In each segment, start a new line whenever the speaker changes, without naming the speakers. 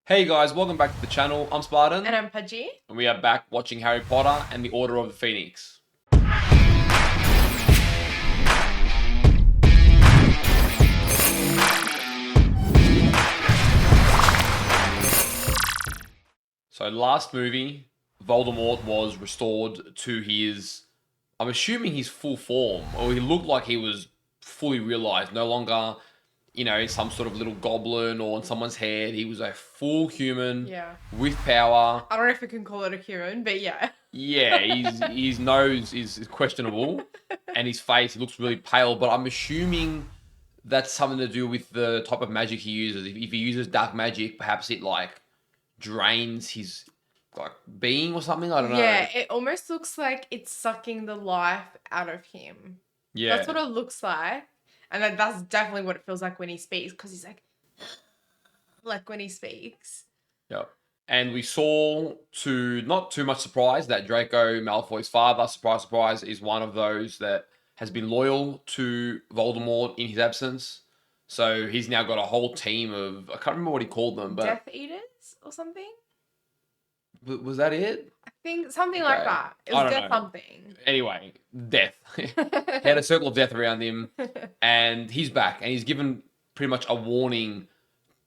Hey guys, welcome back to the channel. I'm Spartan,
And I'm Pudgey.
and we are back watching Harry Potter and the Order of the Phoenix. So last movie, Voldemort was restored to his, I'm assuming his full form, or he looked like he was fully realized, no longer, some sort of little goblin or on someone's head. He was a full human
Yeah.
with power.
I don't know if we can call it a human, but yeah.
Yeah, his nose is questionable, and his face looks really pale. But I'm assuming that's something to do with the type of magic he uses. If he uses dark magic, perhaps it like drains his like being or something. I don't know.
Yeah, it almost looks like it's sucking the life out of him. That's
Yeah,
what it looks like. And that's definitely what it feels like when he speaks, because he's like when he speaks.
yeah. And we saw, to not too much surprise, that Draco Malfoy's father, surprise, surprise, is one of those that has been loyal to Voldemort in his absence. So he's now got a whole team of, I can't remember what he called them, but
Death Eaters or something?
was that it?
I think something like
Okay.
that. It
I
was
don't
death
know.
something.
Anyway, death. He had a circle of death around him, and he's back, and he's given pretty much a warning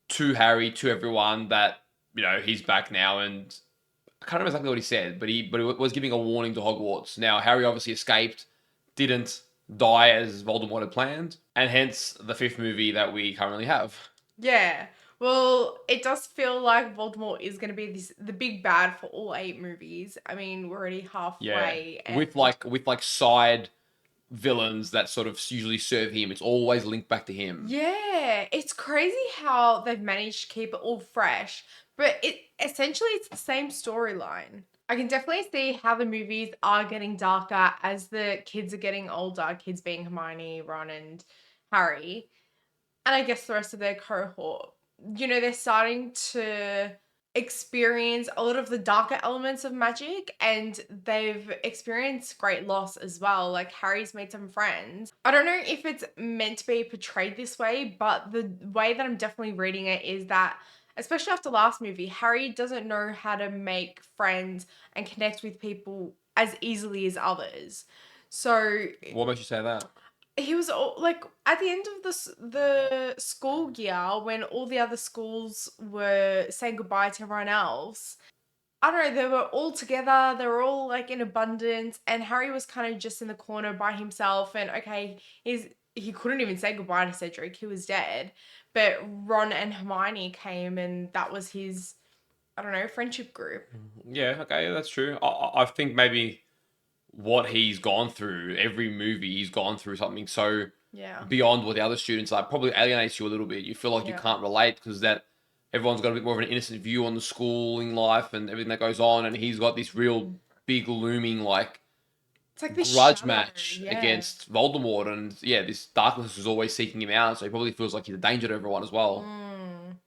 to Harry, to everyone, that he's back now, and I can't remember exactly what he said, but he was giving a warning to Hogwarts. Now Harry obviously escaped, didn't die as Voldemort had planned, and hence the fifth movie that we currently have.
Yeah. Well, it does feel like Voldemort is going to be the big bad for all 8 movies. I mean, we're already
Yeah,
halfway, and
with like side villains that sort of usually serve him. It's always linked back to him.
yeah, it's crazy how they've managed to keep it all fresh, but it's the same storyline. I can definitely see how the movies are getting darker as the kids are getting older, kids being Hermione, Ron, and Harry, and I guess the rest of their cohort. They're starting to experience a lot of the darker elements of magic, and they've experienced great loss as well. Like, Harry's made some friends. I don't know if it's meant to be portrayed this way, but the way that I'm definitely reading it is that, especially after last movie, Harry doesn't know how to make friends and connect with people as easily as others. So
What makes you say that?
he was all like, at the end of the school year, when all the other schools were saying goodbye to everyone else. I don't know, they were all together, they were all like in abundance, and Harry was kind of just in the corner by himself. And okay, he couldn't even say goodbye to Cedric, he was dead. But Ron and Hermione came, and that was his, I don't know, friendship group.
Yeah, okay, that's true. I think maybe what he's gone through, every movie he's gone through something so
Yeah.
beyond what the other students are, probably alienates you a little bit. You feel like you
Yeah.
can't relate because that everyone's got a bit more of an innocent view on the schooling life and everything that goes on, and he's got this real big looming like
It's like this
grudge
shadow.
match
Yeah.
against Voldemort, and yeah, this darkness is always seeking him out, so he probably feels like he's a danger to everyone as well.
Mm.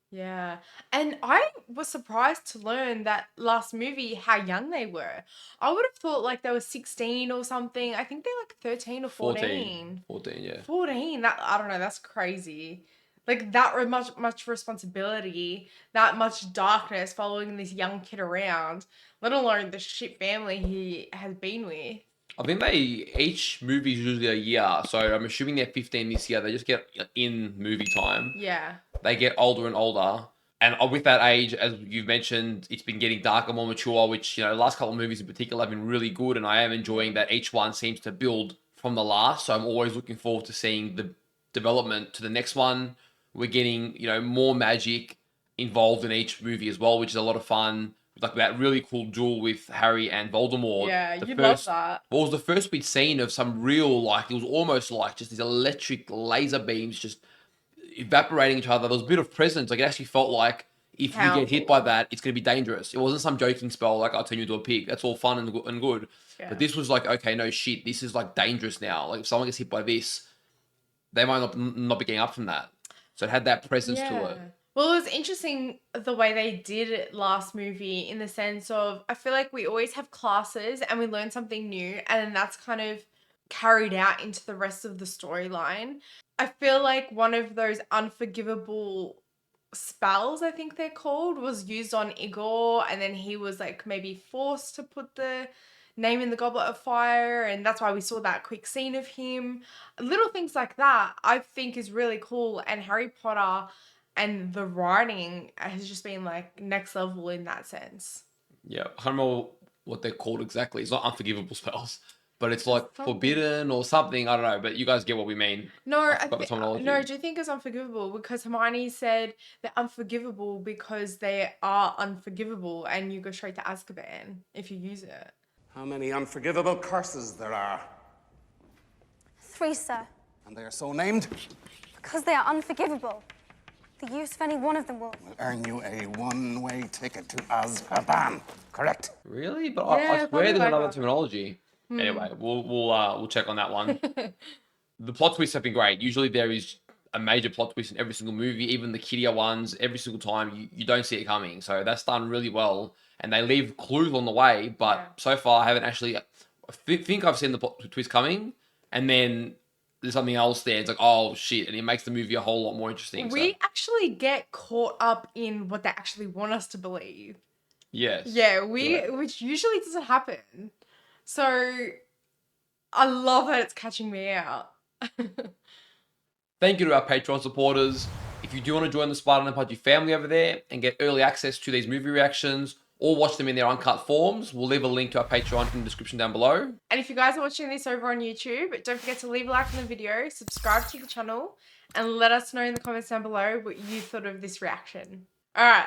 Yeah. And I was surprised to learn that last movie how young they were. I would have thought like they were 16 or something. I think they're like 13 or
14,
14.
14, yeah.
14. That, I don't know, that's crazy. Like, that much responsibility, that much darkness following this young kid around, let alone the shit family he has been with.
I think each movie is usually a year, so I'm assuming they're 15 this year. They just get in movie time.
Yeah.
They get older and older. And with that age, as you've mentioned, it's been getting darker, more mature, which, the last couple of movies in particular have been really good. And I am enjoying that each one seems to build from the last. So I'm always looking forward to seeing the development to the next one. We're getting, more magic involved in each movie as well, which is a lot of fun. Like that really cool duel with Harry and Voldemort.
Yeah,
The
you love
first,
that.
what was the first we'd seen of some real, like, it was almost like just these electric laser beams just evaporating each other. There was a bit of presence. Like, it actually felt like if you get hit by
Powerful.
that, it's going to be dangerous. It wasn't some joking spell like I'll turn you into a pig. That's all fun and good.
Yeah.
But this was like, okay, no shit. This is like dangerous now. Like if someone gets hit by this, they might not be getting up from that. So it had that presence to
Yeah.
it.
Well, it was interesting the way they did it last movie, in the sense of, I feel like we always have classes and we learn something new, and then that's kind of carried out into the rest of the storyline. I feel like one of those unforgivable spells, I think they're called, was used on Igor, and then he was like maybe forced to put the name in the Goblet of Fire, and that's why we saw that quick scene of him. Little things like that I think is really cool, and Harry Potter and the writing has just been like next level in that sense.
Yeah, I don't know what they're called exactly. It's not unforgivable spells, but it's like
Something.
forbidden or something. I don't know, but you guys get what we mean.
No,
I
I
forgot the
think
terminology.
no. Do you think it's unforgivable because Hermione said they're unforgivable because they are unforgivable, and you go straight to Azkaban if you use it.
How many unforgivable curses there are?
3, sir.
And they are so named?
Because they are unforgivable. The use of any one of them will
Earn you a one-way ticket to Azkaban. Correct?
Really? But
Yeah,
I swear
probably
there's
like
another
that.
terminology. Anyway, we'll check on that one. The plot twists have been great. Usually there is a major plot twist in every single movie, even the kiddier ones. Every single time you don't see it coming. So that's done really well, and they leave clues on the way. But
Yeah.
so far, I haven't actually. I think I've seen the plot twist coming, and then there's something else there. It's like, oh shit, and it makes the movie a whole lot more interesting.
We
So,
actually get caught up in what they actually want us to believe.
yes.
Yeah,
Correct.
which usually doesn't happen. So I love that it's catching me out.
Thank you to our Patreon supporters. If you do want to join the Spartan Pudgey family over there and get early access to these movie reactions or watch them in their uncut forms, we'll leave a link to our Patreon in the description down below.
And if you guys are watching this over on YouTube, don't forget to leave a like on the video, subscribe to the channel, and let us know in the comments down below what you thought of this reaction. Alright,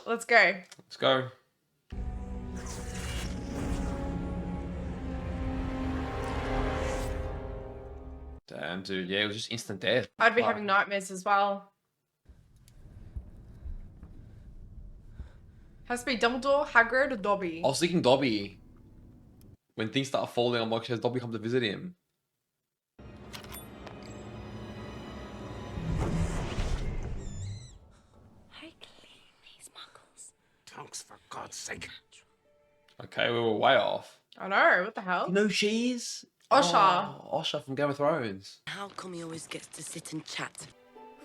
let's go.
Let's go. Damn, dude. Yeah, it was just instant death.
I'd be
Fuck.
having nightmares as well. Has to be Dumbledore, Hagrid, or Dobby.
I was thinking Dobby. When things start falling, I'm like, has Dobby come to visit him?
Very clean, these muggles.
Tonks, for God's sake.
Okay, we were way off.
I know, what the hell?
You know who she is?
Osha.
Oh, Osha from Game of Thrones.
How come he always gets to sit and chat?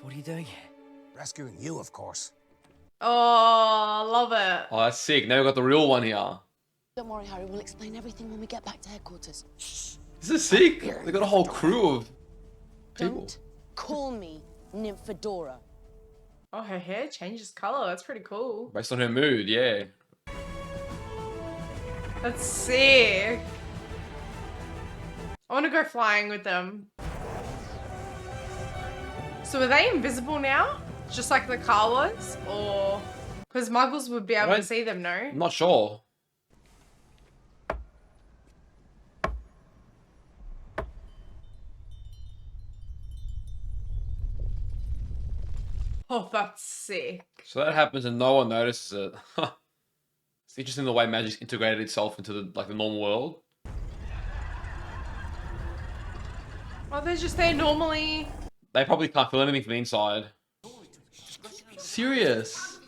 What are you doing here?
Rescuing you, of course.
Oh, love it.
Oh, that's sick. Now we've got the real one here.
Don't worry, Harry. We'll explain everything when we get back to headquarters.
This is sick. They got a whole crew of people.
Don't call me Nymphadora.
Oh, her hair changes color. That's pretty cool.
Based on her mood, yeah.
That's sick. I want to go flying with them. So are they invisible now? Just like the car was? Or... Because muggles would be able to
Right.
see them, no?
I'm not sure.
Oh, that's sick.
So that happens and no one notices it. It's interesting the way magic's integrated itself into the normal world.
Oh, they're just there normally.
They probably can't feel anything from the inside. Serious?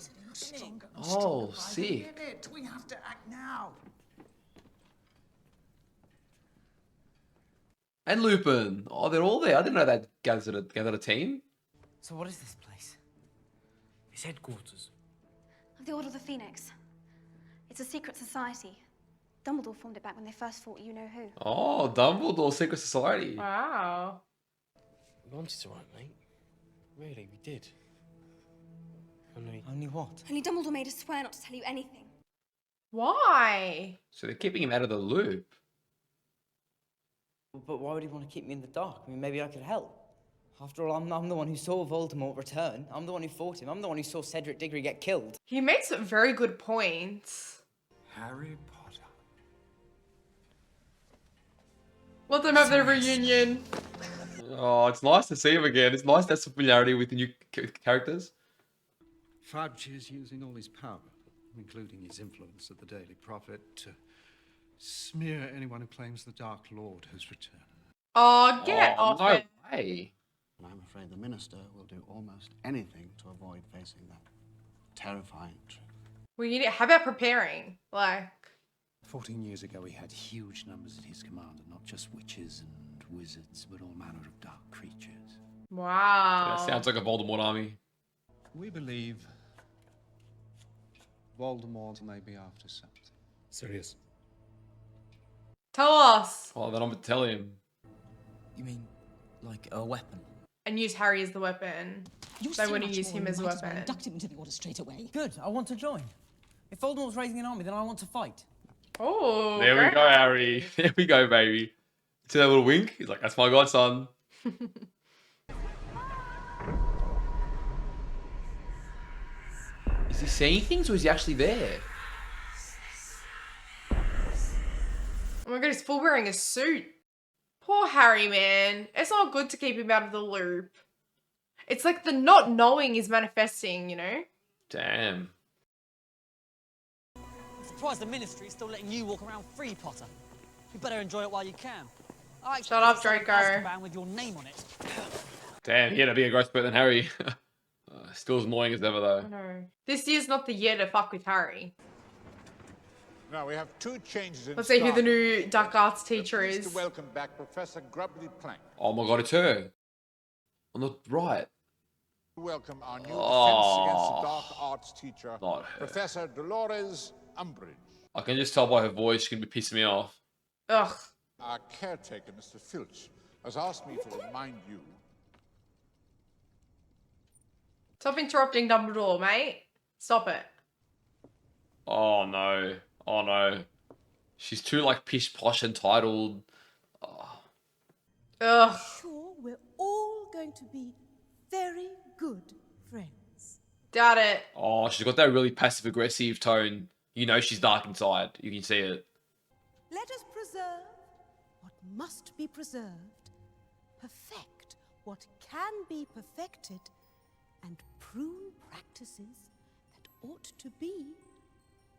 Oh, sick.
We have to act now.
And Lupin. Oh, they're all there. I didn't know that gathered a team.
So what is this place? It's headquarters.
Of the Order of the Phoenix. It's a secret society. Dumbledore formed it back when they first fought you-know-who.
Oh, Dumbledore Secret Society.
Wow.
We wanted to, right, mate? Really, we did. Only what?
Only Dumbledore made us swear not to tell you anything.
Why?
So they're keeping him out of the loop.
But why would he want to keep me in the dark? I mean, maybe I could help. After all, I'm the one who saw Voldemort return. I'm the one who fought him. I'm the one who saw Cedric Diggory get killed.
He makes very good points.
Harry Potter.
Let them have their reunion.
Oh, it's nice to see him again. It's nice to have some familiarity with the new characters.
Fudge is using all his power, including his influence at the Daily Prophet, to smear anyone who claims the Dark Lord has returned.
Oh, get off
no
it.
way.
I'm afraid the minister will do almost anything to avoid facing that terrifying truth.
Well, how about preparing? Like,
14 years ago, he had huge numbers at his command, and not just witches and wizards, but all manner of dark creatures.
wow.
That sounds like a Voldemort army.
We believe Voldemort may be after something.
Serious.
Tell us.
Oh, then I'm gonna tell him.
You mean, like a weapon?
And use Harry as the weapon. They want to use him as a weapon.
Induct him into the order straight away.
Good, I want to join. If Voldemort's raising an army, then I want to fight.
Oh,
There we go, Harry. There we go, baby. See that little wink? He's like, that's my godson. Is he seeing things or is he actually there?
Oh my god, he's full wearing a suit. Poor Harry, man. It's not good to keep him out of the loop. It's like the not knowing is manifesting, you know?
Damn.
I'm surprised the Ministry is still letting you walk around free, Potter. You better enjoy it while you can.
Shut up, Draco.
With your name on it.
Damn, he had a bigger growth spurt than Harry. Still as annoying as ever, though.
No. This year's not the year to fuck with Harry.
Now we have two changes in
Let's see who the
staff.
new dark arts teacher
Pleased
is.
to welcome back Professor Grubbly Plank.
Oh my god, it's her. On the right.
Welcome our new
Oh.
Defense Against the Dark Arts teacher,
Not her.
Professor Dolores Umbridge.
I can just tell by her voice she's going to be pissing me off.
Ugh.
Our caretaker, Mr. Filch, has asked me to remind you.
Stop interrupting Dumbledore, mate. Stop it.
Oh no. Oh no. She's too like pish posh entitled. Oh.
Ugh.
Sure, we're all going to be very good friends.
Doubt it.
Oh, she's got that really passive aggressive tone. You know she's dark inside. You can see it.
Let us preserve what must be preserved, perfect what can be perfected, and prune practices that ought to be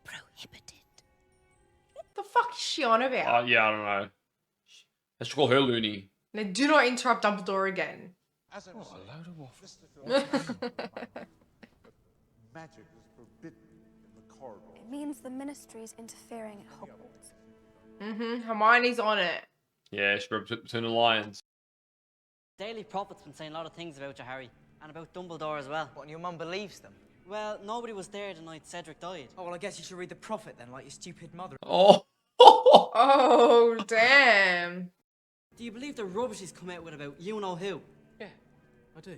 prohibited.
What the fuck is she on about?
Yeah, I don't know. Let's call her loony.
Now, do not interrupt Dumbledore again.
As I was saying,
load of waffle.
Mr. Filch, magic is forbidden in the corridor.
It means the Ministry's interfering at Hogwarts.
Hermione's on it.
Yeah, she broke between the lions.
Daily Prophet's been saying a lot of things about you, Harry. And about Dumbledore as well.
What, and your mum believes them?
Well, nobody was there the night Cedric died.
Oh, well, I guess you should read the Prophet then, like your stupid mother.
Oh.
Oh, damn.
Do you believe the rubbish he's come out with about you know who?
Yeah, I do.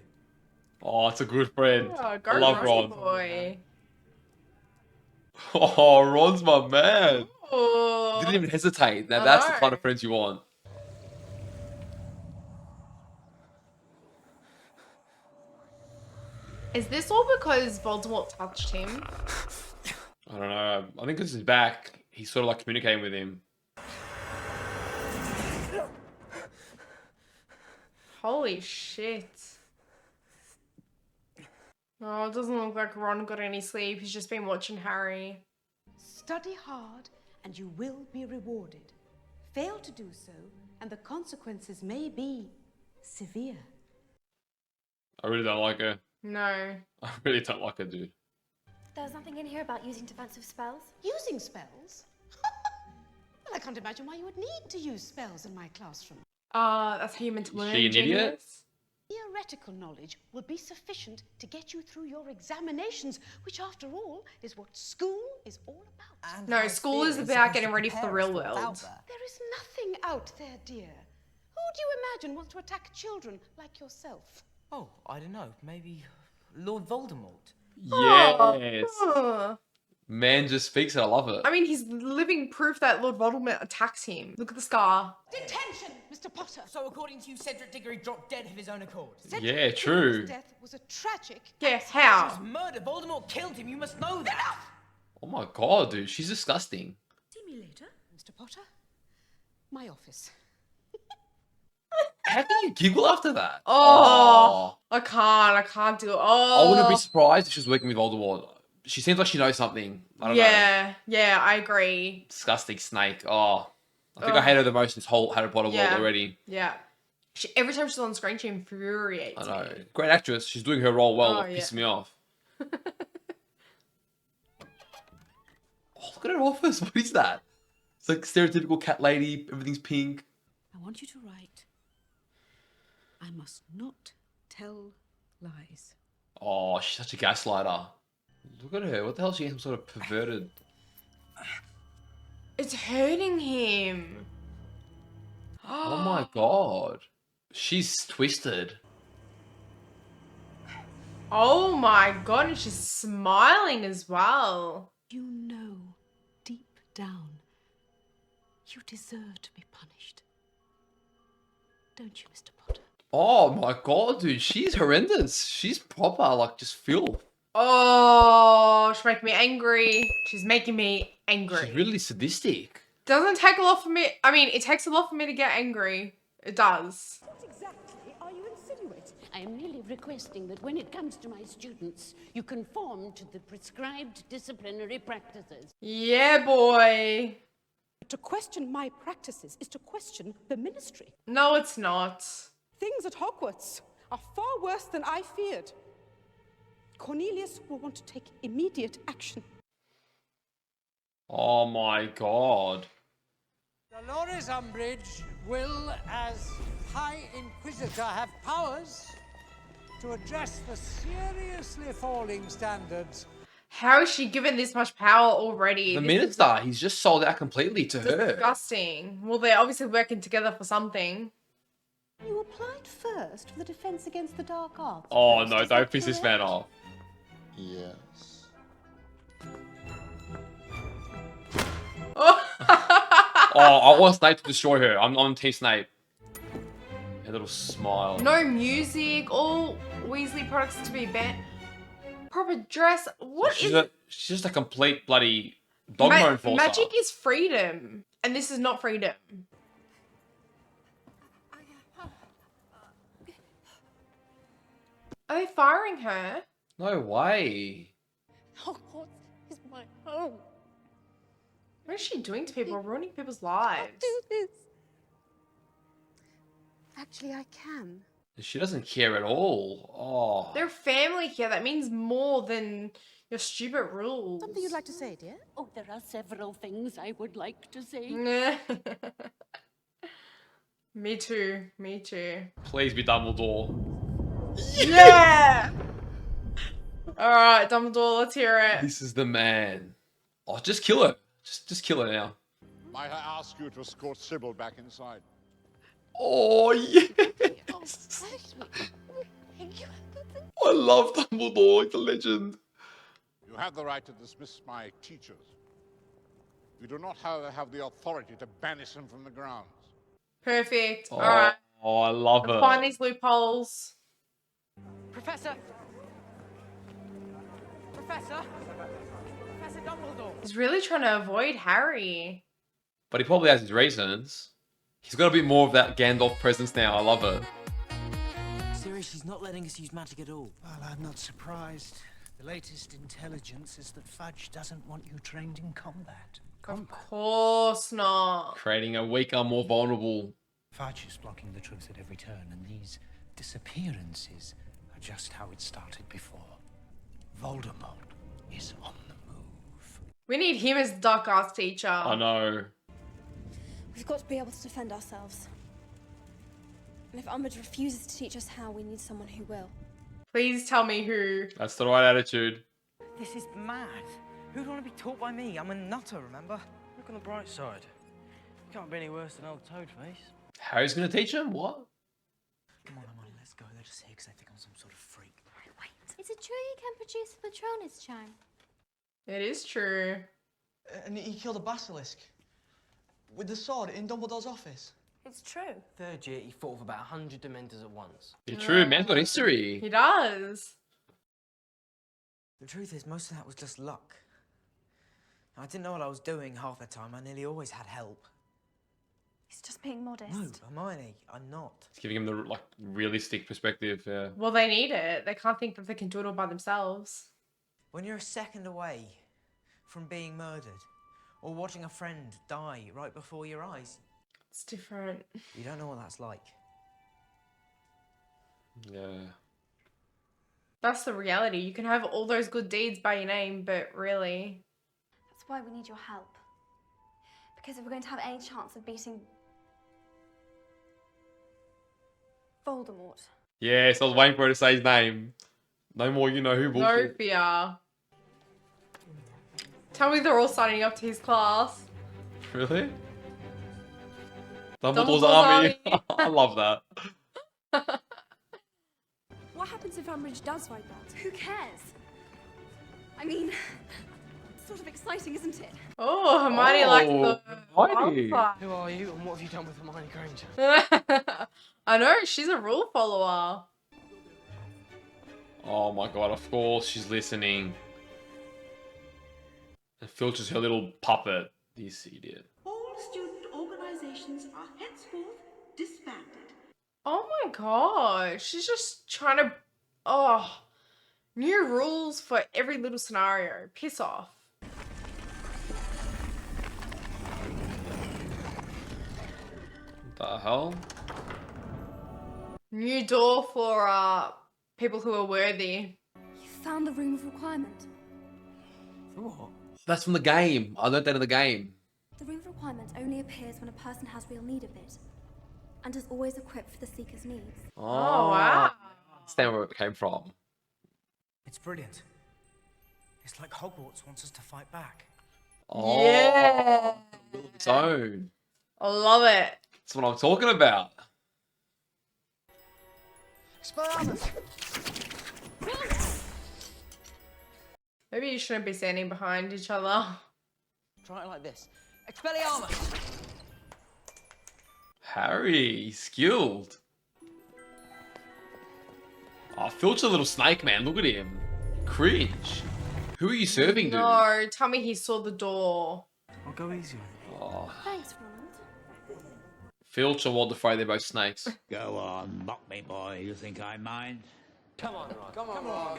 Oh, it's a good friend.
Oh, go
I love
Ronny
Ron.
boy.
Oh, Ron's my man.
Oh.
Didn't even hesitate. Now
I
that's
know.
the kind of friends you want.
Is this all because Voldemort touched him?
I don't know. I think because he's back, he's sort of like communicating with him.
Holy shit. Oh, it doesn't look like Ron got any sleep. He's just been watching Harry.
Study hard and you will be rewarded. Fail to do so and the consequences may be severe.
I really don't like her.
No.
I really don't like her, dude.
There's nothing in here about using defensive spells.
Using spells? Well, I can't imagine why you would need to use spells in my classroom.
That's how you meant to learn.
she an idiot?
genius.
Theoretical knowledge will be sufficient to get you through your examinations, which after all is what school is all about.
And
No,
how
school is
theory
about
supposed
getting
to
ready for the
prepare
real
us what's
world.
out there.
There is nothing out there, dear. Who do you imagine wants to attack children like yourself?
Oh, I don't know. Maybe Lord Voldemort.
Yes.
Oh.
Man just speaks it. I love it.
I mean, he's living proof that Lord Voldemort attacks him. Look at the scar.
Detention, Mr. Potter!
So according to you, Cedric Diggory dropped dead of his own accord.
Cedric
Yeah, true.
Diggory's death was a tragic...
Yeah,
It was
how?
murder. Voldemort killed him. You must know that.
Oh my god, dude. She's disgusting.
See me later, Mr. Potter. My office.
How can you giggle after that?
Oh, I can't do it. Oh.
I wouldn't be surprised if she was working with Voldemort. She seems like she knows something. I don't know.
Yeah, I agree.
Disgusting snake. Oh. I think I hate her the most in this whole Harry Potter world already.
Yeah. Every time she's on screen, she infuriates
I know.
me.
Great actress. She's doing her role well.
Oh,
It pisses
yeah.
me off. Oh, look at her office. What is that? It's like stereotypical cat lady. Everything's pink.
I want you to write, I must not tell lies.
Oh, she's such a gaslighter. Look at her. What the hell? She some sort of perverted.
It's hurting him.
Oh my god. She's twisted.
Oh my god, and she's smiling as well.
You know, deep down, you deserve to be punished. Don't you, Mr. Potter?
Oh my god, dude. She's horrendous. She's proper, like, just filth.
Oh, she's making me angry. She's making me angry.
She's really sadistic.
Doesn't take a lot for me. I mean, it takes a lot for me to get angry. It does.
What exactly are you insinuating? I am merely requesting that when it comes to my students, you conform to the prescribed disciplinary practices.
Yeah, boy.
To question my practices is to question the ministry.
No, it's not.
Things at Hogwarts are far worse than I feared. Cornelius will want to take immediate action.
Oh my god.
Dolores Umbridge will, as High Inquisitor, have powers to address the seriously falling standards.
How is she given this much power already?
The
This
minister, he's just sold out completely to
is
her.
disgusting. Well, they're obviously working together for something.
You applied first for the Defense Against the Dark Arts.
Oh
post,
no,
is
don't
that
piss this
correct?
man off.
Yes.
Oh,
Oh, I want Snape to destroy her. I'm on Team Snape. A little smile.
no music. All Weasley products to be banned. Proper dress. What
she's
is
she's just a complete bloody dogma enforcer.
magic is freedom, and this is not freedom. Are they firing her?
No way.
Hogwarts is my home.
What is she doing to people? Ruining people's
I'll
lives.
do this. Actually, I can.
She doesn't care at all. Oh.
They're family here. That means more than your stupid rules.
Something you'd like to say, dear?
Oh, there are several things I would like to say.
Me too. Me too.
Please be Dumbledore.
Yeah! Alright, Dumbledore, let's hear it.
This is the man. Oh, just kill her. Just kill her now.
Might I ask you to escort Sybil back inside?
Oh, yes.
Oh, thank you.
I love Dumbledore. He's a legend.
You have the right to dismiss my teachers. You do not, however, have the authority to banish them from the grounds.
Perfect.
Oh,
Alright.
oh, I love
Let's
her.
find these loopholes.
Professor! Professor! Professor Dumbledore!
He's really trying to avoid Harry.
But he probably has his reasons. He's got a bit more of that Gandalf presence now. I love it.
Sirius, she's not letting us use magic at all.
Well, I'm not surprised. The latest intelligence is that Fudge doesn't want you trained in combat.
Of course not.
Creating a weaker, more vulnerable.
Fudge is blocking the truth at every turn, and these disappearances are just how it started before. Voldemort is on the move.
We need him as dark arts teacher.
I know.
We've got to be able to defend ourselves. And if Umbridge refuses to teach us how, we need someone who will.
Please tell me who.
That's the right attitude.
This is mad. Who'd want to be taught by me? I'm a nutter, remember?
Look on the bright side. You can't be any worse than old Toadface.
Harry's gonna teach him? What?
Come on, let's go. They're just here because they think I'm some sort of freak.
Wait, is it true you can produce a Patronus charm?
It is true.
And he killed a basilisk. With the sword in Dumbledore's office.
It's true.
Third year, he fought with about 100 Dementors at once.
You're true. Man's got history.
He does.
The truth is, most of that was just luck. I didn't know what I was doing half the time. I nearly always had help.
He's just being modest.
No, Hermione, I'm not.
It's giving him the like realistic perspective. Yeah.
Well, they need it. They can't think that they can do it all by themselves.
When you're a second away from being murdered or watching a friend die right before your eyes,
It's different.
you don't know what that's like.
Yeah.
That's the reality. You can have all those good deeds by your name, but really...
That's why we need your help. Because if we're going to have any chance of beating Voldemort,
Yes, I was waiting for her to say his name. No more you know who
No
bullshit.
fear. Tell me they're all signing up to his class.
Really?
Dumbledore's
Dumbledore's army.
army.
I love that.
What happens if Umbridge does fight back? Who cares? I mean, it's sort of exciting, isn't it?
Oh, Hermione likes the
Hermione.
wild
Who are you and what have you done with Hermione Granger?
side. I know, she's a rule follower.
Oh my god, of course she's listening. And Filch's her little puppet. This idiot.
All student organizations are henceforth disbanded.
Oh my god, she's just trying to. Oh, new rules for every little scenario. Piss off.
The hell?
New door for people who are worthy.
You found the room of requirement.
What?
That's from the game. I learned that in the game.
The room of requirement only appears when a person has real need of it, and is always equipped for the seeker's needs.
Oh,
wow.
I understand where it came from.
It's brilliant. It's like Hogwarts wants us to fight back.
Oh,
Yeah.
will of its own.
I love it.
That's what I'm talking about.
Expelliarmus!
Maybe you shouldn't be standing behind each other.
Try it like this. Expelliarmus!
Harry, skilled. Oh, Filch a little snake, man. Look at him. Cringe. Who are you serving, dude?
No, tell me he saw the door.
I'll go easy on
Oh,
Thanks, Ronald.
Filch or Walder Frey, they're both snakes.
Go on, mock me, boy. You think I mind?
Come on, Ron. Come on, Ron.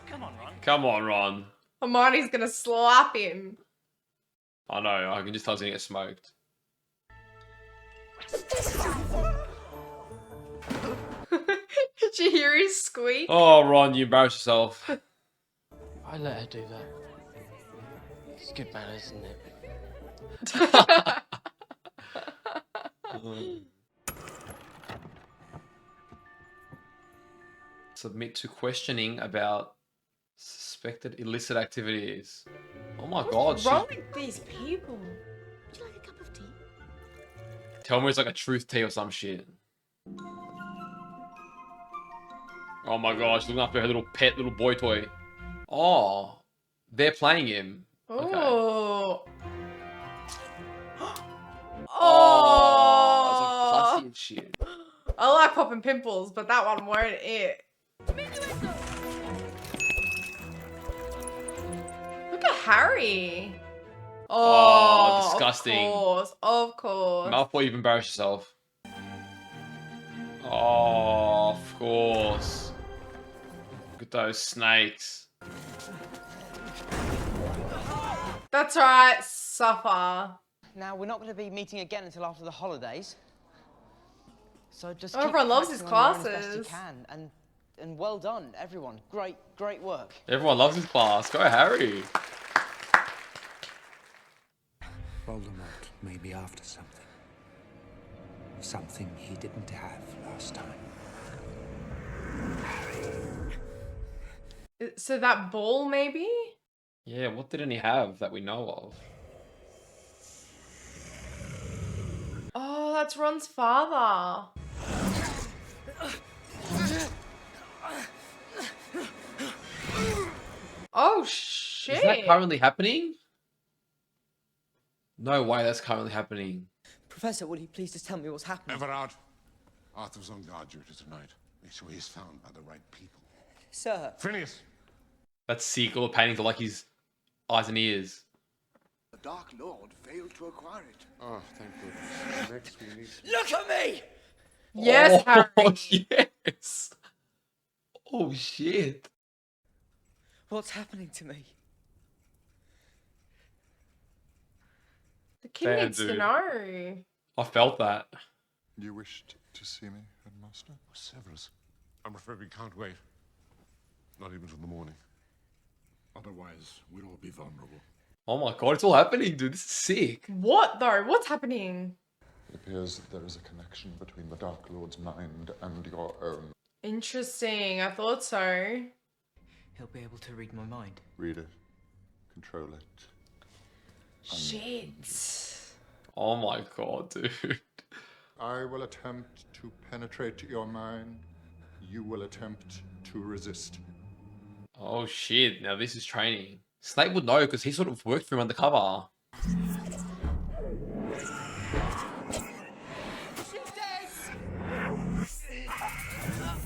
Come on, Ron.
Come on, Ron.
Hermione's gonna slap him.
I know, I can just tell he's gonna get smoked.
Did you hear his squeak?
Oh, Ron, you embarrassed yourself.
I let her do that. It's good manners, isn't it?
Submit to questioning about suspected illicit activities. Oh my god,
What's wrong with these people?
Would you like a cup of tea?
tell me it's like a truth tea or some shit. Oh my gosh, looking after her little pet little boy toy. Oh, they're playing him.
Oh.
Oh, it's like classy and shit.
I like popping pimples, but that one weren't it. Look at Harry.
Oh, disgusting.
Of course.
Malfoy, you've embarrassed yourself. Oh, of course. Look at those snakes.
That's right, suffer.
Now, we're not going to be meeting again until after the holidays. So just
Oh,
keep
everyone loves his
practicing on your own as best you
classes.
can, and well done, everyone. Great work.
Everyone loves his class. Go, Harry.
Voldemort may be after something. Something he didn't have last time.
So that ball, maybe?
Yeah, what didn't he have that we know of?
Oh, that's Ron's father. Oh, shit.
Is that currently happening? No way that's currently happening.
Professor, would you please just tell me what's happening?
Everard, Arthur's on guard duty tonight. Make sure he's found by the right people.
Sir.
Phineas.
That's sick. All the paintings are like his eyes and ears.
The Dark Lord failed to acquire it.
Oh, thank goodness. Next we need...
Look at me!
Yes,
Oh,
Harry.
yes. Oh, shit.
What's happening to me?
The kid
Damn,
needs to
dude.
know.
I felt that.
You wished to see me, Headmaster?
Severus, I'm afraid we can't wait. Not even till the morning.
Otherwise, we'll all be vulnerable.
Oh my god, it's all happening, dude. This is sick.
What, though? What's happening?
It appears that there is a connection between the Dark Lord's mind and your own.
Interesting. I thought so.
He'll be able to read my mind.
Read it. Control it.
Shit.
Oh my god, dude.
I will attempt to penetrate your mind. You will attempt to resist.
Oh shit, now this is training. Snape would know because he sort of worked for him undercover.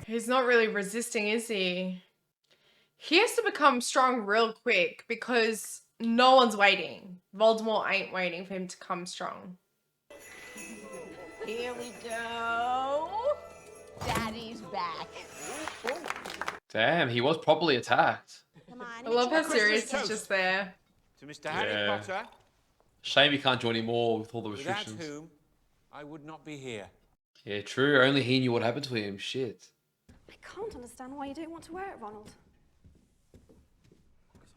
He's not really resisting, is he? He has to become strong real quick because no one's waiting. Voldemort ain't waiting for him to come strong.
Here we go. Daddy's back.
Damn, he was properly attacked.
I love how serious he's just there.
To Mr. Harry Potter,
Shame he can't do any more with all the
without
restrictions.
whom I would not be here.
Yeah, true. Only he knew what happened to him. Shit.
I can't understand why you don't want to wear it, Ronald.
I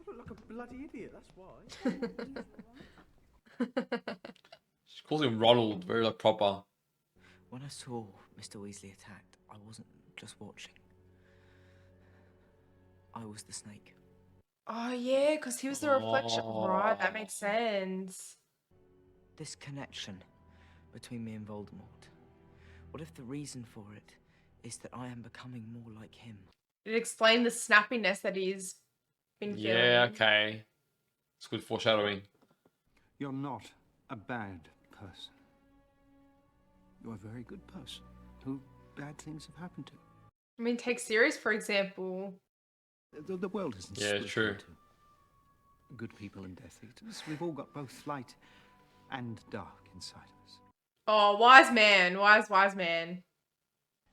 look like a bloody idiot, that's why.
She calls him Ronald, very like proper.
When I saw Mr. Weasley attacked, I wasn't just watching. I was the snake.
Oh yeah, because he was the reflection. Right, that makes sense.
This connection between me and Voldemort. What if the reason for it is that I am becoming more like him?
It explained the snappiness that he's been feeling.
Yeah, okay. It's good foreshadowing.
You're not a bad person. You're a very good person who bad things have happened to.
I mean, take Sirius, for example.
The world isn't
Yeah,
split
true.
into good people and Death Eaters. We've all got both light and dark inside us.
Oh, wise man. Wise man.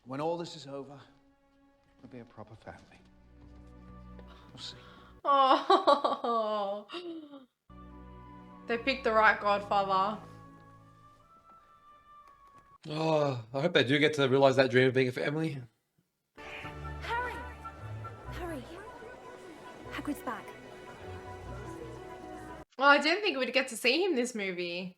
When all this is over, we'll be a proper family. We'll see.
Oh. They picked the right godfather.
Oh, I hope they do get to realize that dream of being a family.
Harry! Harry! Hagrid's back.
Well, I didn't think we'd get to see him this movie.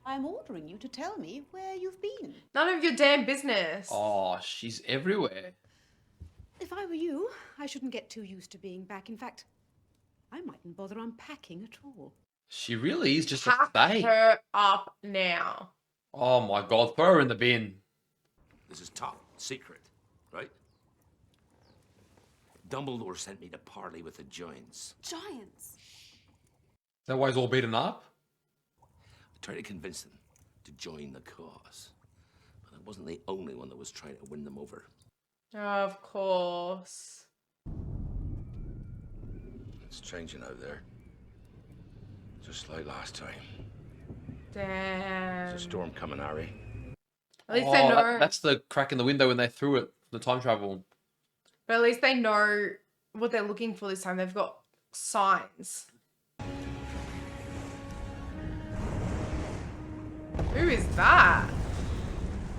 I'm ordering you to tell me where you've been.
None of your damn business.
Oh, she's everywhere.
If I were you, I shouldn't get too used to being back. In fact, I mightn't bother unpacking at all.
She really is just a
Pack
snake.
her up now.
Oh my god, throw her in the bin.
This is top secret, right? Dumbledore sent me to parley with the Giants.
Giants?
That why he's all beaten up?
I tried to convince them to join the cause, but I wasn't the only one that was trying to win them over.
Of course.
It's changing out there. Just like last time.
Damn.
There's a storm coming, Harry.
At least they know.
That's the crack in the window when they threw it for the time travel.
But at least they know what they're looking for this time. They've got signs. Who is that?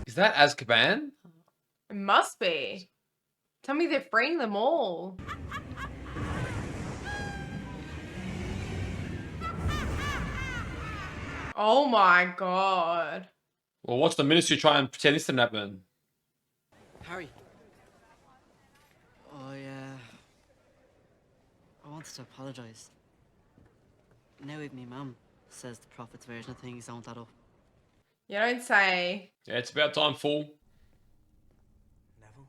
Is that Azkaban?
It must be. Tell me they're freeing them all. Oh my god.
Well, watch the Ministry try and pretend this didn't happen.
Harry. I wanted to apologise. Now even my mum says the Prophet's version of things don't add up.
You don't say.
Yeah, it's about time, fool.
Neville?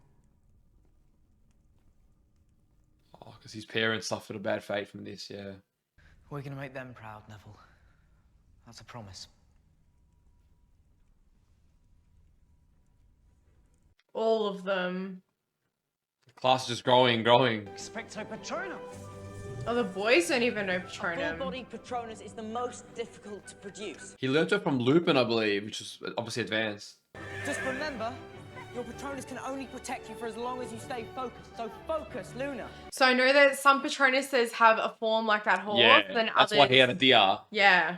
Oh, because his parents suffered a bad fate from this, yeah.
We're gonna make them proud, Neville. That's a promise.
All of them.
The class is just growing.
Expecto Patronum.
Oh, the boys don't even know Patronum.
Full-bodied Patronus is the most difficult to produce.
He learnt it from Lupin, I believe, which is obviously advanced.
Just remember, your Patronus can only protect you for as long as you stay focused. So focus, Luna.
So I know that some Patronuses have a form like that horse,
Yeah,
then
that's
others.
why he had a deer.
Yeah.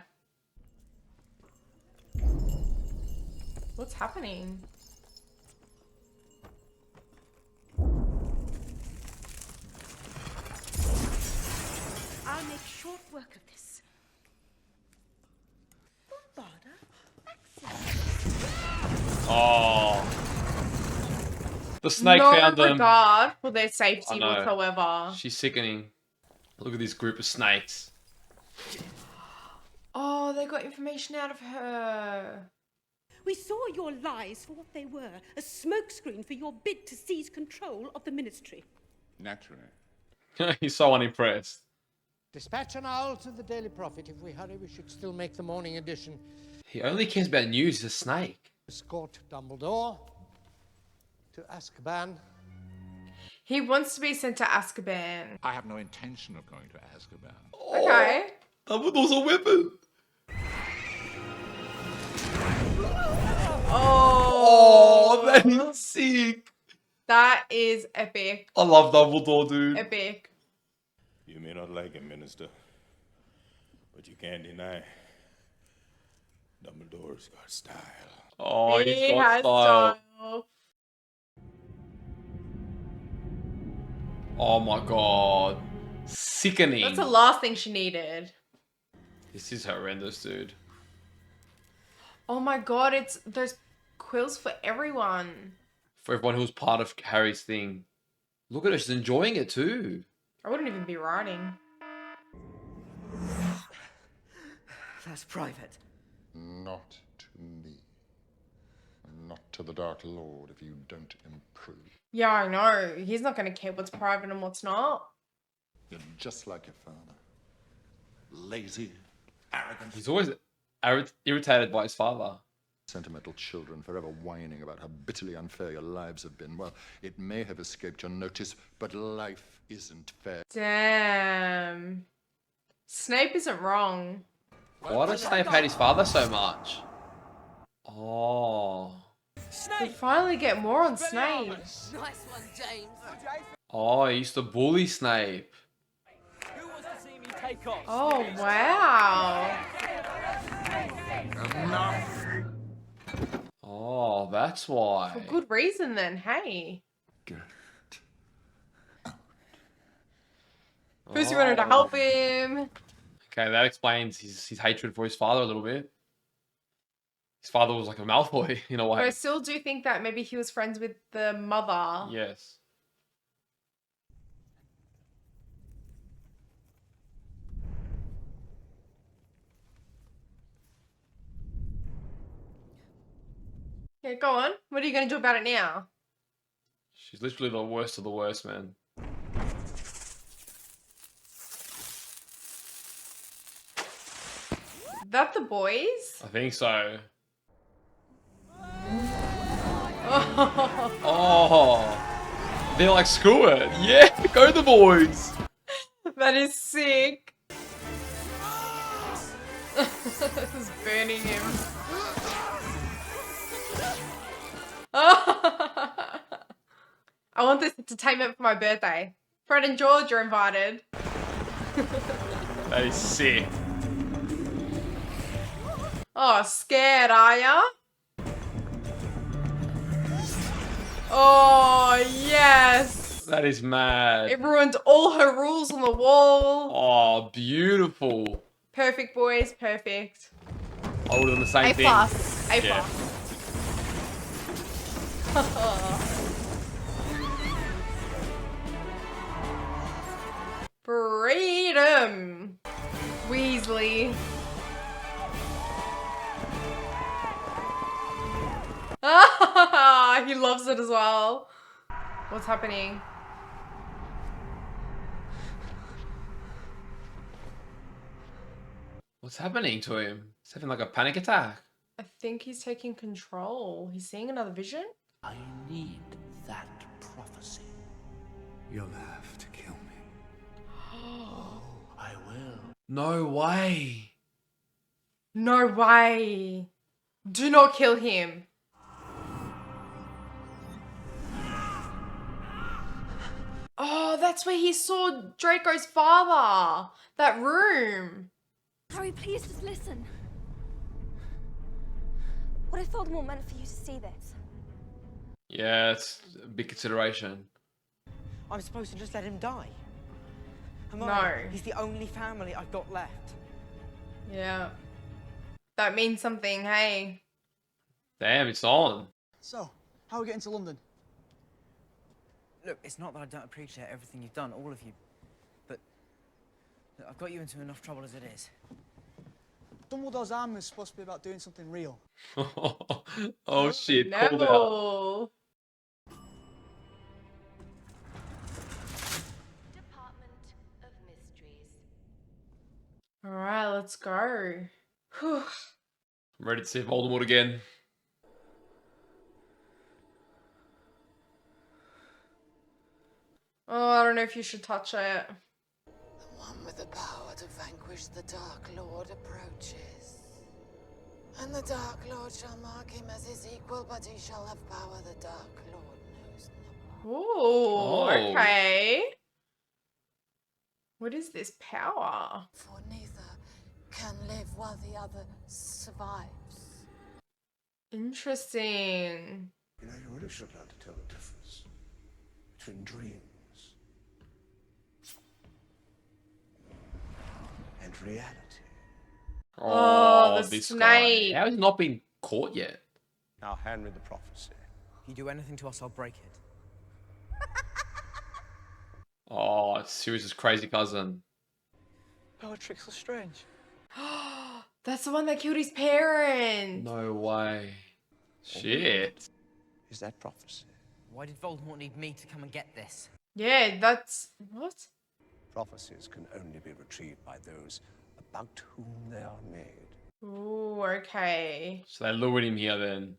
What's happening?
I'll make short work of this. Bombarda,
Oh. The snake
no
found them.
regard for their
I
safety
know.
whatsoever.
She's sickening. Look at this group of snakes.
Oh, they got information out of her.
We saw your lies for what they were, a smokescreen for your bid to seize control of the ministry.
Naturally.
He's so unimpressed.
Dispatch an owl to the Daily Prophet. If we hurry, we should still make the morning edition.
He only cares about news. He's a snake.
Escort Dumbledore to Azkaban.
He wants to be sent to Azkaban.
I have no intention of going to Azkaban.
Okay.
Dumbledore's a weapon.
Oh,
that is sick.
That is epic.
I love Dumbledore, dude.
Epic.
You may not like him, Minister, but you can't deny Dumbledore's got style.
Oh,
He
he's got
has
style.
style.
Oh my god. Sickening.
That's the last thing she needed.
This is horrendous, dude.
Oh my god, there's quills for everyone.
For everyone who's part of Harry's thing. Look at her, she's enjoying it too.
I wouldn't even be writing.
That's private.
Not to me. And not to the Dark Lord if you don't improve.
Yeah, I know. He's not going to care what's private and what's not.
You're just like your father. Lazy, arrogant.
He's always irritated by his father.
Sentimental children forever whining about how bitterly unfair your lives have been. Well, it may have escaped your notice, but life isn't fair.
Damn. Snape isn't wrong.
Why does Snape hate his father so much? Oh.
We finally get more on Snape.
Nice one, James.
Oh, he used to bully Snape.
Who wants to see me take off?
Oh, wow.
Oh, that's why.
For good reason then, hey. First you wanted to help him.
Okay, that explains his hatred for his father a little bit. His father was like a Malfoy in a
But I
way.
still do think that maybe he was friends with the mother.
Yes.
Yeah, go on. What are you going to do about it now?
She's literally the worst of the worst, man.
That the boys?
I think so.
Oh.
Oh. They're like, screw it. Yeah, go the boys.
That is sick. This is burning him. I want this entertainment for my birthday. Fred and George are invited.
That is sick.
Oh, scared, are ya? Oh, yes.
That is mad.
It ruined all her rules on the wall.
Oh, beautiful.
Perfect, boys. Perfect.
I would have done the same
A
thing.
plus. A
Yeah.
plus. Freedom. Weasley. He loves it as well. What's happening?
What's happening to him? He's having like a panic attack.
I think he's taking control. He's seeing another vision?
I need that prophecy.
You'll have to kill me.
Oh, I will.
No way.
No way. Do not kill him. Oh, that's where he saw Draco's father. That room.
Harry, please just listen. What if Voldemort meant for you to see this?
Yeah, it's a big consideration.
I'm supposed to just let him die? Am I?
No.
He's the only family I've got left.
Yeah. That means something, hey.
Damn, it's on.
So, how are we getting to London?
Look, it's not that I don't appreciate everything you've done, all of you, but look, I've got you into enough trouble as it is.
Dumbledore's arm is supposed to be about doing something real.
Oh shit, called out.
No. All right, let's go. Whew.
I'm ready to see Voldemort again.
Oh, I don't know if you should touch it.
The one with the power to vanquish the Dark Lord approaches. And the Dark Lord shall mark him as his equal, but he shall have power the Dark Lord knows not.
Ooh,
Oh.
okay. What is this power?
For neither can live while the other survives.
Interesting.
You know, you really should learn to tell the difference between dreams and reality.
Oh, the
this
snake.
guy. How has he not been caught yet?
Now hand me the prophecy.
If you do anything to us, I'll break it.
Oh, Sirius's crazy cousin.
Bellatrix Lestrange.
That's the one that killed his parents.
No way. Shit.
Is that prophecy?
Why did Voldemort need me to come and get this?
Yeah, that's... What?
Prophecies can only be retrieved by those about whom they are made.
Ooh, okay.
So they lured him here then.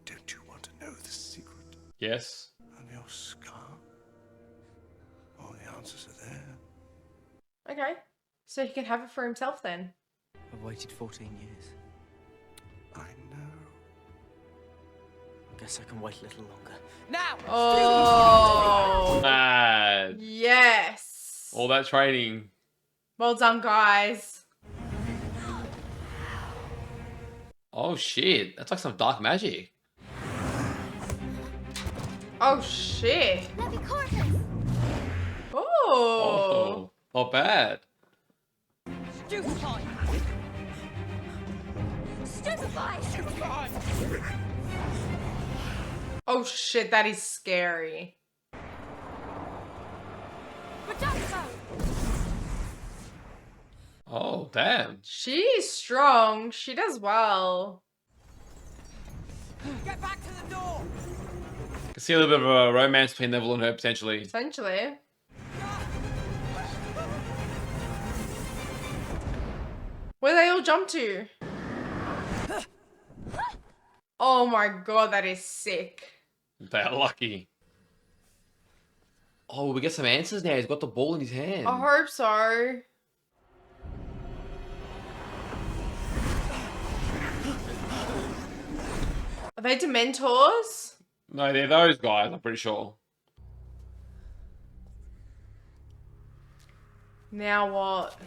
Don't you want to know the secret
Yes.
of your scar? All the answers are there.
Okay. So he can have it for himself then.
I've waited 14 years.
I know.
I guess I can wait a little longer. Now!
Oh.
Mad.
Yes.
All that training.
Well done, guys.
Oh shit. That's like some dark magic.
Oh, shit. Oh.
Oh. Not bad.
Stupefy! Stupefy! Stupefy!
Oh, shit. That is scary.
Oh, damn.
She's strong. She does well.
Get back to the door!
I can see a little bit of a romance between Neville and her potentially.
Essentially. Where they all jump to? Oh my god, that is sick.
They're lucky. Oh, we get some answers now. He's got the ball in his hand.
I hope so. Are they Dementors?
No, they're those guys, I'm pretty sure.
Now what?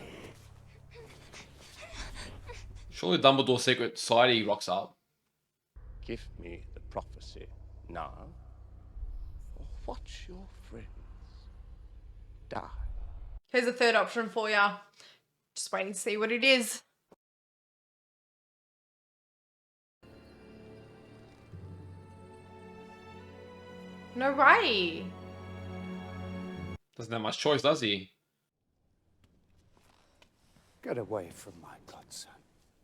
Surely Dumbledore's Secret Society rocks up.
Give me the prophecy now, or watch your friends die.
Here's a third option for ya. Just waiting to see what it is. No way.
Doesn't have much choice, does he?
Get away from my godson.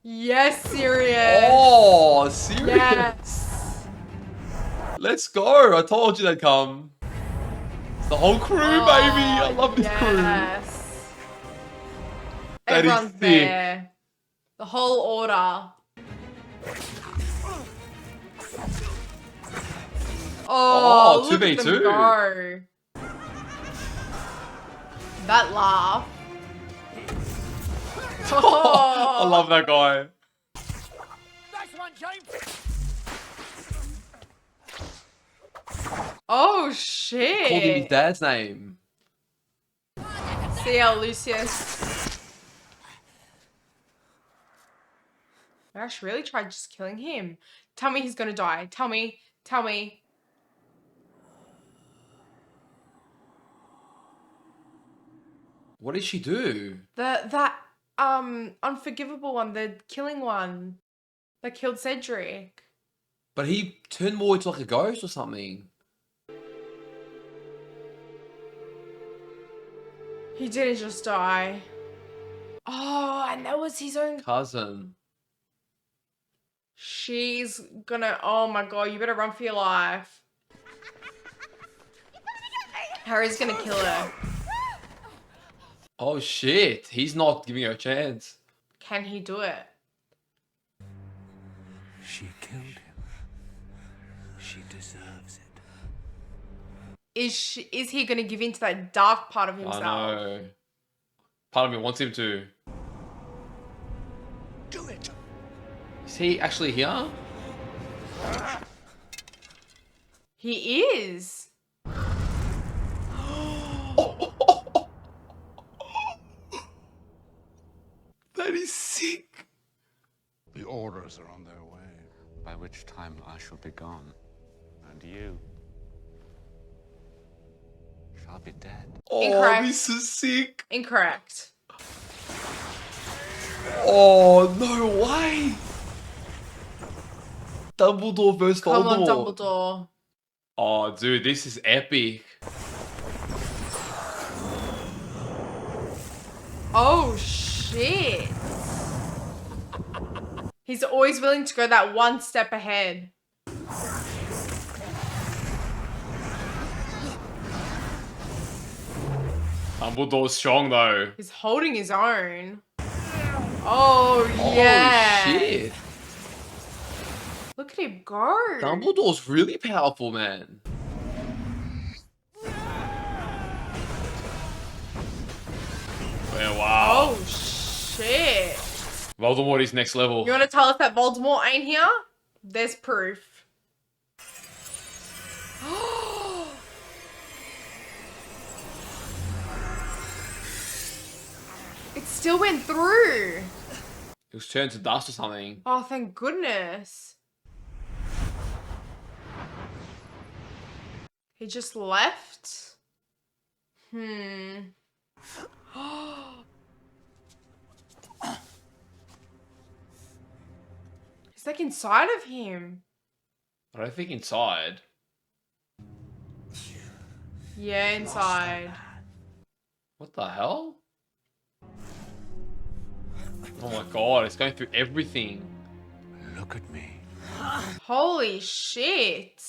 Yes, Sirius.
Oh, Sirius.
Yes.
Let's go. I told you they'd come. It's the whole crew, baby. I love this crew.
Yes.
That is
Everyone's
sick.
there. The whole order. Oh, look at them
2v2.
go. That laugh.
I love that guy.
Nice one, James!
Oh,
Called him
shit.
his dad's name.
See ya, Lucius. Ash really tried just killing him. Tell me he's gonna die. Tell me. Tell me.
What did she do?
That unforgivable one, the killing one that killed Cedric.
But he turned more into like a ghost or something.
He didn't just die. Oh, and that was his own
cousin.
She's gonna, oh my god, you better run for your life. Harry's gonna kill her.
Oh shit, he's not giving her a chance.
Can he do it?
She killed him. She deserves it.
Is he gonna give in to that dark part of himself?
I know. Part of me wants him to.
Do it.
Is he actually here?
He is.
That is sick.
The orders are on their way, by which time I shall be gone. And you shall be dead.
Oh,
Incorrect.
this is sick.
Incorrect.
Oh, no way. Dumbledore versus
Come on,
Voldemort.
Dumbledore.
Oh, dude, this is epic.
Oh, shit. He's always willing to go that one step ahead.
Dumbledore's strong, though.
He's holding his own. Oh, yeah.
Oh, shit.
Look at him go.
Dumbledore's really powerful, man. Yeah, wow.
Oh, shit.
Voldemort is next level.
You want to tell us that Voldemort ain't here? There's proof. It still went through.
It was turned to dust or something.
Oh, thank goodness. He just left? He's like inside of him.
I don't think inside.
Yeah, inside.
What the hell? Oh my god, it's going through everything.
Look at me.
Holy shit.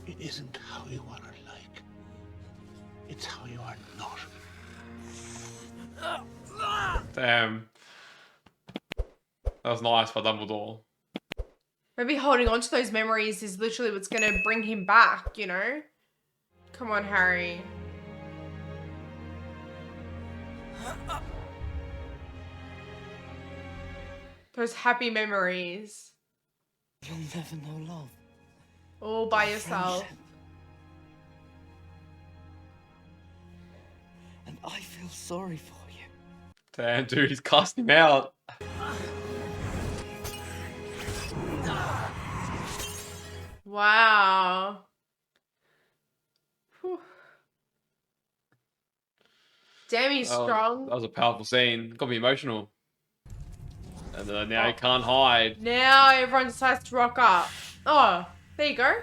It isn't how you are like. It's how you are not.
Damn. That was nice for Dumbledore.
Maybe holding on to those memories is literally what's going to bring him back, you know? Come on, Harry. Those happy memories.
You'll never know love.
All by yourself.
Friendship. And I feel sorry for you.
Damn, dude, he's cast him out.
Wow. Whew. Damn, he's strong.
That was a powerful scene. Got me emotional. And now he can't hide.
Now everyone decides to rock up. Oh, there you go.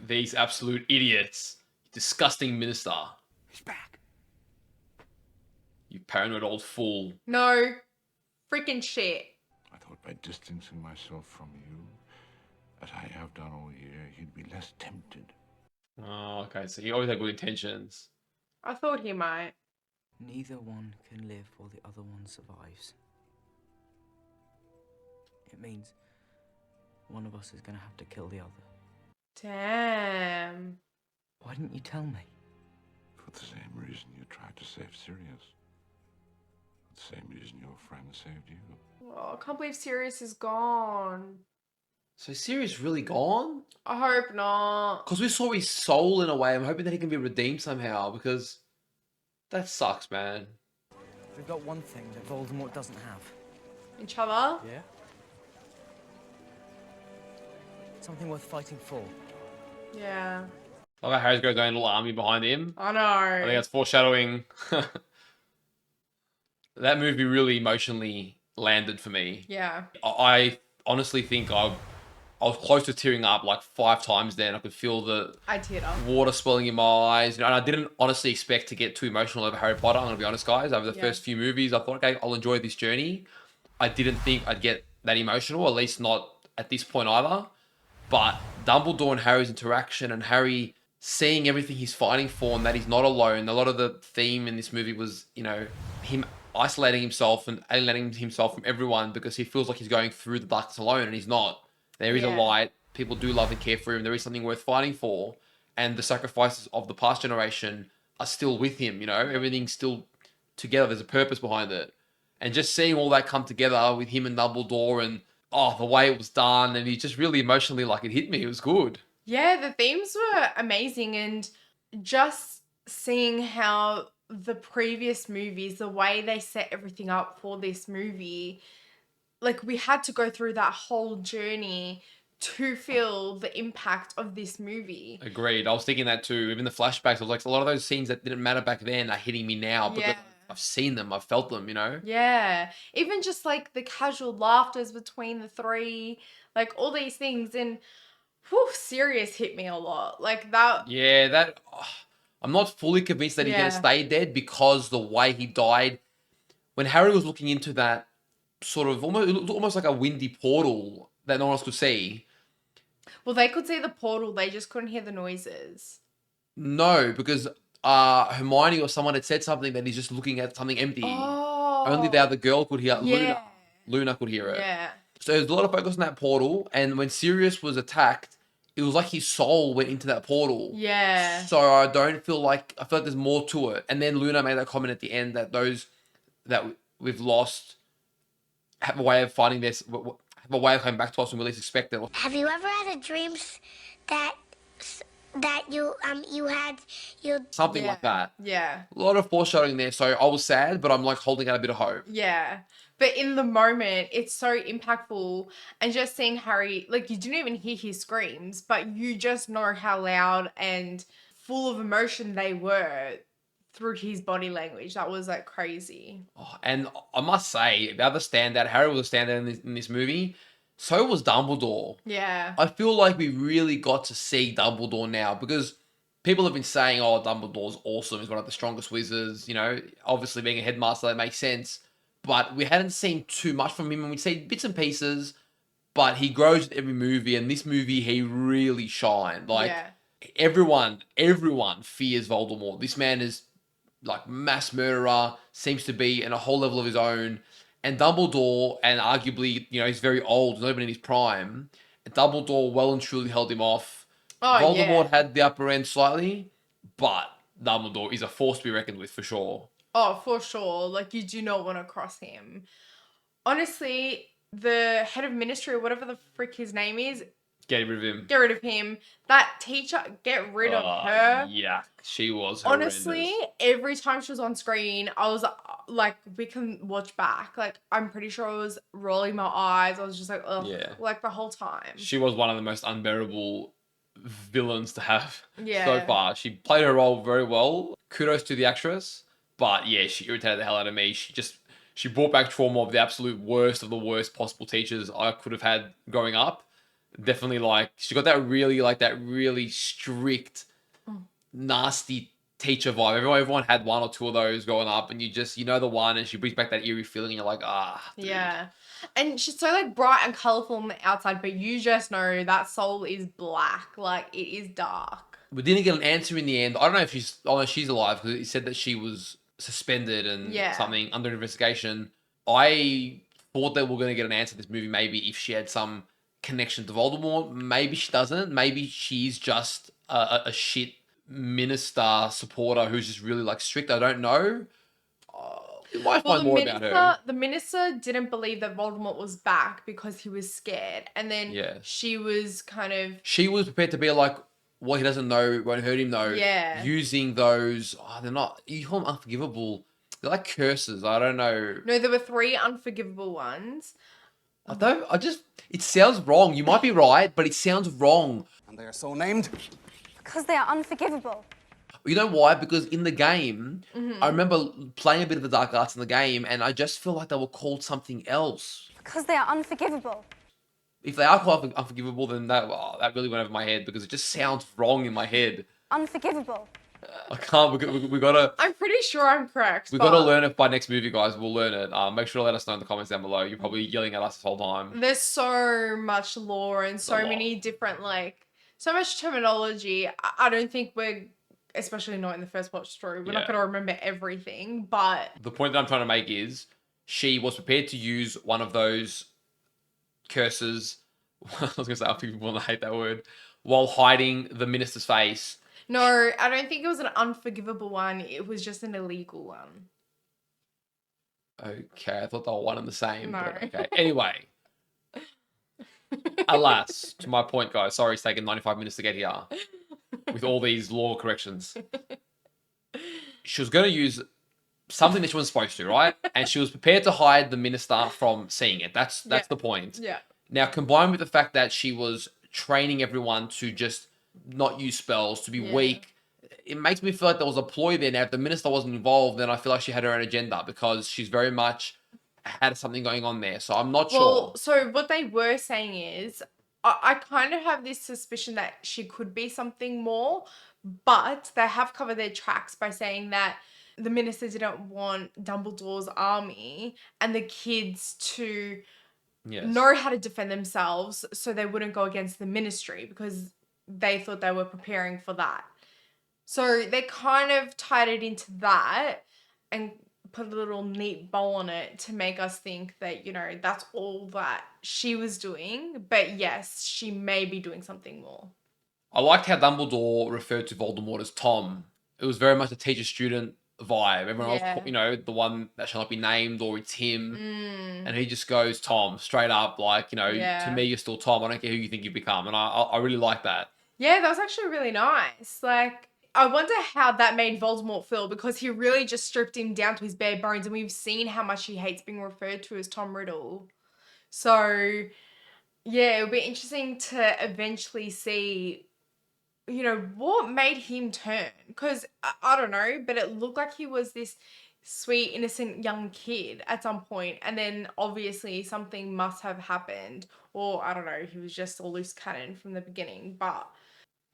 These absolute idiots. Disgusting minister.
He's back.
You paranoid old fool.
No. Freaking shit.
I thought by distancing myself from you, as I have done all year, he'd be less tempted.
Oh, okay. So he always had good intentions.
I thought he might.
Neither one can live while the other one survives. It means one of us is going to have to kill the other.
Damn.
Why didn't you tell me?
For the same reason you tried to save Sirius. The same reason your friend saved you.
Oh, I can't believe Sirius is gone.
So Sirius really gone?
I hope not.
Because we saw his soul in a way. I'm hoping that he can be redeemed somehow because that sucks, man.
We've got one thing that Voldemort doesn't have.
Each other?
Yeah? Something worth fighting for.
Yeah.
Like how Harry's got his own little army behind him.
I know.
I think that's foreshadowing. That movie really emotionally landed for me.
Yeah.
I honestly think I was close to tearing up like 5 times then. I could feel the
I teared up.
water swelling in my eyes. You know, and I didn't honestly expect to get too emotional over Harry Potter. I'm going to be honest, guys. Over the first few movies, I thought, okay, I'll enjoy this journey. I didn't think I'd get that emotional, at least not at this point either. But Dumbledore and Harry's interaction and Harry seeing everything he's fighting for and that he's not alone. A lot of the theme in this movie was, you know, him isolating himself and alienating himself from everyone because he feels like he's going through the darkness alone, and he's not. There is a light. People do love and care for him. There is something worth fighting for. And the sacrifices of the past generation are still with him, you know? Everything's still together. There's a purpose behind it. And just seeing all that come together with him and Dumbledore and, the way it was done, and he just really emotionally, like, it hit me. It was good.
Yeah, the themes were amazing, and just seeing how the previous movies, the way they set everything up for this movie, like, we had to go through that whole journey to feel the impact of this movie.
Agreed. I was thinking that too. Even the flashbacks, I was like, a lot of those scenes that didn't matter back then are hitting me now because I've seen them, I've felt them, you know?
Yeah. Even just like the casual laughters between the three, like all these things. And Sirius hit me a lot. Like that.
Yeah, I'm not fully convinced that he's going to stay dead because the way he died, when Harry was looking into that sort of almost like a windy portal that no one else could see.
Well, they could see the portal, they just couldn't hear the noises.
No, because Hermione or someone had said something that he's just looking at something empty.
Oh.
Only the other girl could hear.
Yeah.
Luna could hear it.
Yeah.
So there's a lot of focus on that portal, and when Sirius was attacked, it was like his soul went into that portal.
Yeah.
So I feel like there's more to it. And then Luna made that comment at the end that those that we've lost have a way of finding this, have a way of coming back to us when we least expect it.
Have you ever had a dream that you had
Something like that.
Yeah.
A lot of foreshadowing there. So I was sad, but I'm like holding out a bit of hope.
Yeah. But in the moment, it's so impactful. And just seeing Harry, like, you didn't even hear his screams, but you just know how loud and full of emotion they were through his body language. That was, like, crazy.
And I must say, the other standout, Harry was a standout in this movie. So was Dumbledore.
Yeah.
I feel like we really got to see Dumbledore now because people have been saying, oh, Dumbledore's awesome. He's one of the strongest wizards. You know, obviously being a headmaster, that makes sense. But we hadn't seen too much from him, and we'd seen bits and pieces, but he grows in every movie, and this movie, he really shined. Like, everyone fears Voldemort. This man is, like, mass murderer, seems to be in a whole level of his own, and Dumbledore, and arguably, you know, he's very old, he's not even in his prime, and Dumbledore well and truly held him off. Voldemort had the upper end slightly, but Dumbledore is a force to be reckoned with for sure.
Oh, for sure. Like, you do not want to cross him. Honestly, the head of ministry, or whatever the frick his name is,
Get rid of him.
Get rid of him. That teacher, get rid of her.
Yeah, she was horrendous.
Honestly, every time she was on screen, I was like, we can watch back. Like, I'm pretty sure I was rolling my eyes. I was just like, ugh, like the whole time.
She was one of the most unbearable villains to have
Yeah.
so far. She played her role very well. Kudos to the actress. But yeah, she irritated the hell out of me. She brought back trauma of the absolute worst of the worst possible teachers I could have had growing up. Definitely, like, she got that really strict, nasty teacher vibe. Everyone had one or two of those growing up, and you know the one, and she brings back that eerie feeling, and you're like, dude.
Yeah. And she's so, like, bright and colourful on the outside, but you just know that soul is black. Like, it is dark.
We didn't get an answer in the end. I don't know if she's alive, because it said that she was suspended and something under investigation. I thought that we were going to get an answer to this movie, maybe if she had some connection to Voldemort. Maybe she doesn't. Maybe she's just a shit minister supporter who's just really, like, strict. I don't know. You might find more about her.
The minister didn't believe that Voldemort was back because he was scared. And then she was kind of...
She was prepared to be like, what he doesn't know won't hurt him, though.
Yeah.
Using those... they're not... You call them unforgivable. They're like curses. I don't know.
No, there were 3 unforgivable ones.
It sounds wrong. You might be right, but it sounds wrong.
And they are so named?
Because they are unforgivable.
You know why? Because in the game, I remember playing a bit of the dark arts in the game, and I just feel like they were called something else.
Because they are unforgivable.
if they are quite unforgivable, then that really went over my head because it just sounds wrong in my head.
Unforgivable.
I can't. We gotta.
I'm pretty sure I'm correct.
We
but
gotta learn it by next movie, guys. We'll learn it. Make sure to let us know in the comments down below. You're probably yelling at us this whole time.
There's so much lore and so many different so much terminology. I don't think we're, especially not in the first watch through, we're not
Yeah.
gonna remember everything. But
The point that I'm trying to make is she was prepared to use one of those curses. I was gonna say, I think people will hate that word, while hiding the minister's face.
no, I don't think it was an unforgivable one. It was just an illegal one.
Okay, I thought they were one and the same.
No.
But okay. Anyway. Alas, to my point, guys. Sorry it's taken 95 minutes to get here. With all these law corrections. She was going to use something that she wasn't supposed to, right? And she was prepared to hide the minister from seeing it. That's the point.
Yeah.
Now, combined with the fact that she was training everyone to just not use spells, to be weak, it makes me feel like there was a ploy there. Now, if the minister wasn't involved, then I feel like she had her own agenda because she's very much had something going on there. So I'm not sure.
So what they were saying is, I kind of have this suspicion that she could be something more, but they have covered their tracks by saying that the minister didn't want Dumbledore's army and the kids to know how to defend themselves so they wouldn't go against the ministry because they thought they were preparing for that. So they kind of tied it into that and put a little neat bow on it to make us think that, that's all that she was doing. But yes, she may be doing something more.
I liked how Dumbledore referred to Voldemort as Tom. It was very much a teacher-student vibe. Everyone else, the one that shall not be named, or it's him. And he just goes, Tom, straight up, to me, you're still Tom. I don't care who you think you become. And I really like that.
Yeah, that was actually really nice. I wonder how that made Voldemort feel because he really just stripped him down to his bare bones and we've seen how much he hates being referred to as Tom Riddle. So, yeah, it'll be interesting to eventually see, what made him turn. Because, I don't know, but it looked like he was this sweet, innocent young kid at some point. And then, obviously, something must have happened. Or, I don't know, he was just a loose cannon from the beginning. But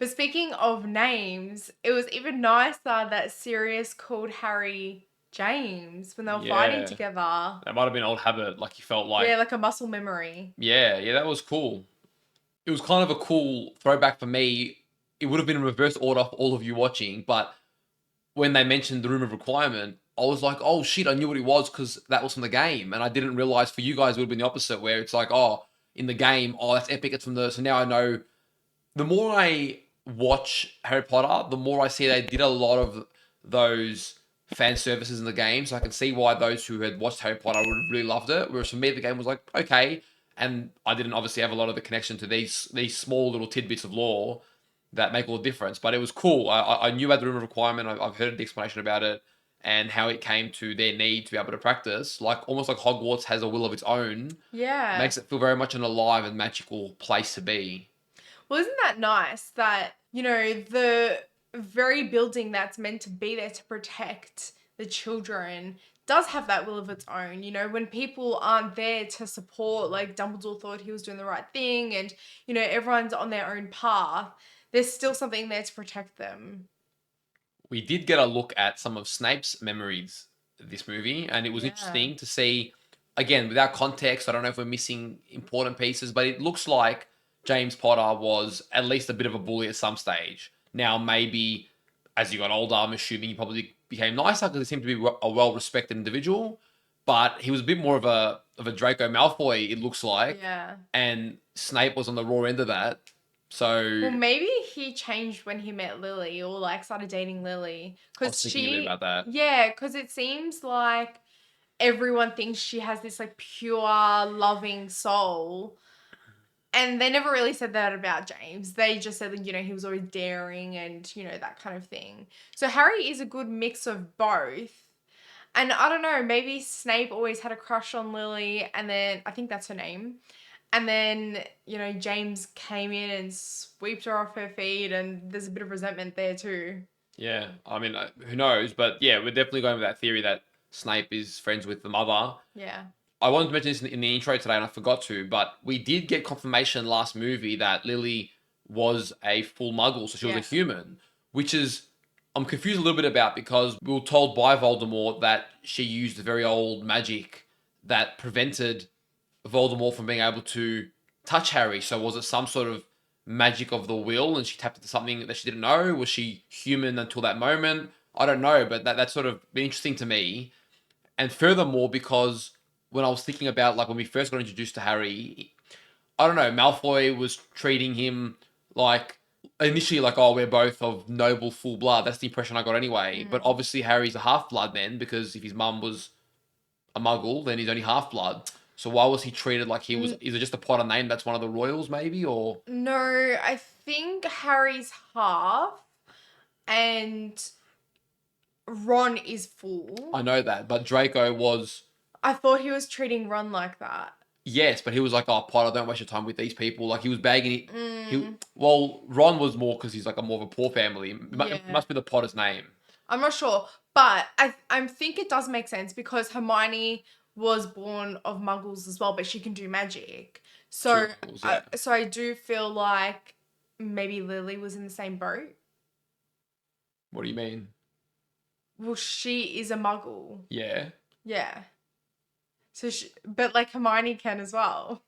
speaking of names, it was even nicer that Sirius called Harry James when they were fighting together.
That might have been old habit. He felt like...
Yeah, like a muscle memory.
Yeah, that was cool. It was kind of a cool throwback for me. It would have been in reverse order for all of you watching, but when they mentioned the Room of Requirement, I was like, oh shit, I knew what it was because that was from the game. And I didn't realize for you guys it would have been the opposite, where it's like, oh, in the game, oh, that's epic, it's from the... So now I know... The more I watch Harry Potter, the more I see they did a lot of those fan services in the game, so I can see why those who had watched Harry Potter would have really loved it, whereas for me the game was like, okay, and I didn't obviously have a lot of the connection to these small little tidbits of lore that make all the difference, but it was cool. I knew about the Room of Requirement, I've heard the explanation about it, and how it came to their need to be able to practice, almost like Hogwarts has a will of its own.
Yeah.
Makes it feel very much an alive and magical place to be.
Well, isn't that nice that, the very building that's meant to be there to protect the children does have that will of its own. When people aren't there to support, Dumbledore thought he was doing the right thing and, everyone's on their own path, there's still something there to protect them.
We did get a look at some of Snape's memories this movie, and it was interesting to see, again, without context, I don't know if we're missing important pieces, but it looks like James Potter was at least a bit of a bully at some stage. Now, maybe as he got older, I'm assuming he probably became nicer because he seemed to be a well-respected individual, but he was a bit more of a Draco Malfoy, it looks like.
Yeah.
And Snape was on the raw end of that. So...
Well, maybe he changed when he met Lily or started dating Lily.
I was thinking a bit about that.
Yeah, because it seems like everyone thinks she has this pure, loving soul. And they never really said that about James. They just said that, he was always daring and, that kind of thing. So Harry is a good mix of both. And I don't know, maybe Snape always had a crush on Lily and then, I think that's her name. And then, James came in and swept her off her feet and there's a bit of resentment there too.
Yeah, I mean, who knows? But yeah, we're definitely going with that theory that Snape is friends with the mother.
Yeah.
I wanted to mention this in the intro today and I forgot to, but we did get confirmation last movie that Lily was a full muggle, so she was a human, which is, I'm confused a little bit about because we were told by Voldemort that she used very old magic that prevented Voldemort from being able to touch Harry. So was it some sort of magic of the will and she tapped into something that she didn't know? Was she human until that moment? I don't know, but that's sort of been interesting to me. And furthermore, because when I was thinking about, like, when we first got introduced to Harry, I don't know, Malfoy was treating him like, initially like, oh, we're both of noble full blood. That's the impression I got anyway. But obviously Harry's a half-blood then, because if his mum was a muggle, then he's only half-blood. So why was he treated like he was, is it just a Potter name that's one of the royals maybe, or?
No, I think Harry's half and Ron is full.
I know that, but Draco was...
I thought he was treating Ron like that.
Yes, but he was like, oh, Potter, don't waste your time with these people. Like, he was bagging it. Well, Ron was more because he's like more of a poor family. It must be the Potter's name.
I'm not sure, but I think it does make sense because Hermione was born of muggles as well, but she can do magic. So, so I do feel like maybe Lily was in the same boat.
What do you mean?
Well, she is a muggle.
Yeah.
Yeah. So, but like Hermione can as well.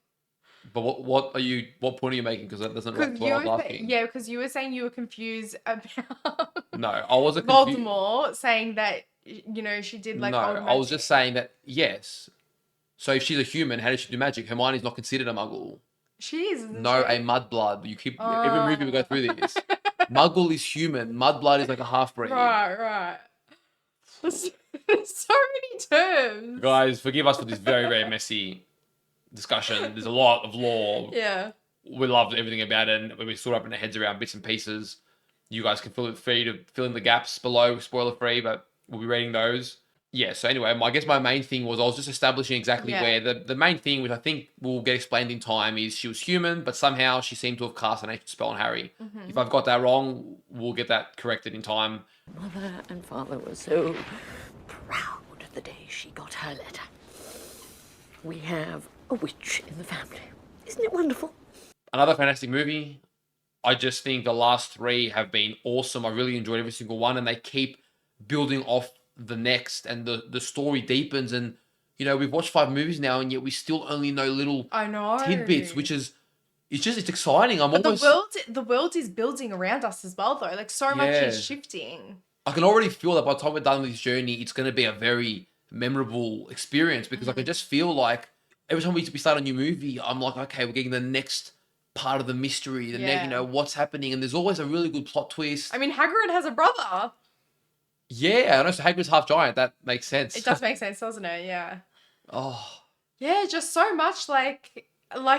But what point are you making? Because that doesn't reflect what I was asking.
Yeah, because you were saying you were confused about
No, I wasn't confused.
Voldemort saying that, you know, she did like old
No,
magic.
I was just saying that, yes. So if she's a human, how does she do magic? Hermione's not considered a muggle.
She is, isn't
No,
she?
a mudblood. You keep every movie we go through this. Muggle is human. Mudblood is like a half-breed.
Right. There's so many terms.
Guys, forgive us for this very, very messy discussion. There's a lot of lore.
Yeah.
We loved everything about it, and we sort of wrapping our heads around bits and pieces. You guys can feel free to fill in the gaps below, spoiler-free, but we'll be reading those. Yeah, so anyway, I guess my main thing was I was just establishing exactly where the main thing, which I think will get explained in time, is she was human, but somehow she seemed to have cast an ancient spell on Harry. If I've got that wrong, we'll get that corrected in time.
Mother and father were so proud the day she got her letter. We have a witch in the family. Isn't it wonderful?
Another fantastic movie. I just think the last three have been awesome. I really enjoyed every single one, and they keep building off the next, and the story deepens. And, you know, we've watched 5 movies now, and yet we still only know little tidbits, which is, it's exciting.
The world is building around us as well, though. Like, so much is shifting.
I can already feel that by the time we're done with this journey, it's going to be a very memorable experience, because I can just feel like every time we start a new movie, I'm like, okay, we're getting the next part of the mystery, the next, you know, what's happening, and there's always a really good plot twist.
I mean, Hagrid has a brother.
Yeah, I know. So Hagrid's half giant. That makes sense.
It does make sense, doesn't it? Yeah.
Oh.
Yeah, just so much like